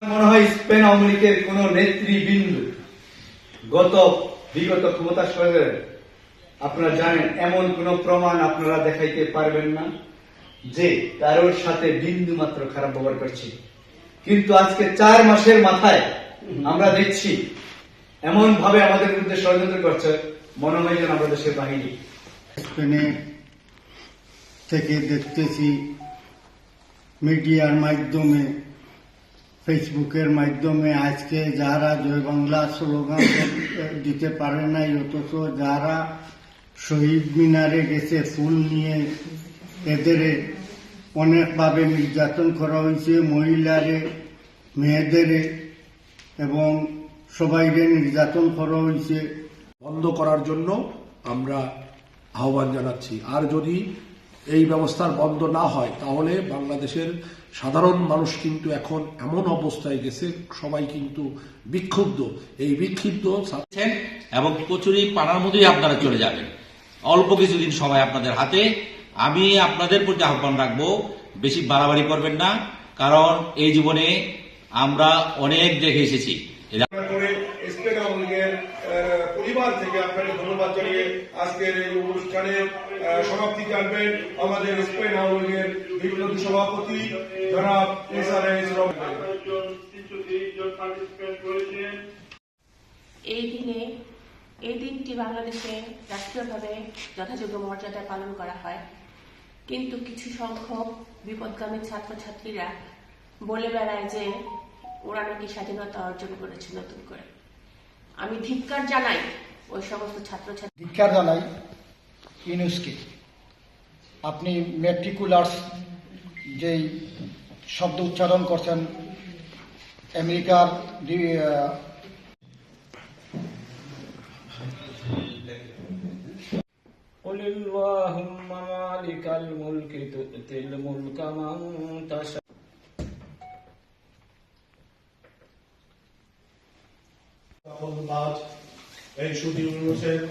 মনে হয় স্পেন আওয়ামী লীগের কোন নেতৃবৃন্দ বিগত ক্ষমতা সরকারে আপনারা জানেন এমন কোন প্রমাণ আপনারা দেখাইতে পারবেন না যে কারোর সাথে বিন্দু মাত্র খারাপ ব্যবহার করছে। কিন্তু আজকে 4 মাসের মাথায় আমরা দেখছি এমন ভাবে আমাদের বিরুদ্ধে ষড়যন্ত্র করছে, মনে হয় যেন আমরা দেশের বাহিনী। স্পেনে থেকে দেখতেছি মিডিয়ার মাধ্যমে, ফেসবুকের মাধ্যমে আজকে যারা জয় বাংলা স্লোগান দিতে পারে নাই, অথচ যারা শহীদ মিনারে গেছে ফুল নিয়ে, এদের অনেকভাবে নির্যাতন করা হয়েছে, মহিলারে, মেয়েদের এবং সবাইকে নির্যাতন করা হয়েছে। বন্ধ করার জন্য আমরা আহ্বান জানাচ্ছি। আর যদি এই ব্যবস্থার বন্ধ না হয় তাহলে বাংলাদেশের সাধারণ মানুষ কিন্তু এখন এমন অবস্থায় গেছে, সবাই কিন্তু বিক্ষুব্ধ। এই বিক্ষুব্ধ এবং কচুরি পানার মধ্যেই আপনারা চলে যাবেন। অল্প কিছুদিন সময় আপনাদের হাতে। আমি আপনাদের প্রতি আহ্বান রাখবো, বেশি বাড়াবাড়ি করবেন না, কারণ এই জীবনে আমরা অনেক দেখে এসেছি। স্পেন আওয়ামী লীগের পরিবার থেকে আপনাকে ধন্যবাদ জানিয়ে আজকের এই অনুষ্ঠানের সমাপ্তি জানবেন আমাদের স্পেন আওয়ামী লীগের বিপ্লবী সভাপতি জনাব এসআরএস রহমান। এই দিনটি বাংলাদেশে রাষ্ট্রীয়ভাবে যথাযোগ্য মর্যাদায় পালন করা হয়, কিন্তু কিছু সংখ্যক বিপদগামী ছাত্রছাত্রীরা বলে বেড়ায় যে ওরা নাকি স্বাধীনতা অর্জন করেছে নতুন করে। আমি ধিক্কার জানাই ওই সমস্ত ছাত্রছাত্রী, ধিক্কার জানাই ইউনুসকে। আপনি মেট্রিকুলার্স যেই শব্দ উচ্চারণ করছেন, আমেরিকার قل اللهم مالك الملك تؤتي الملك من تشاء এই সুদী ইউনুসের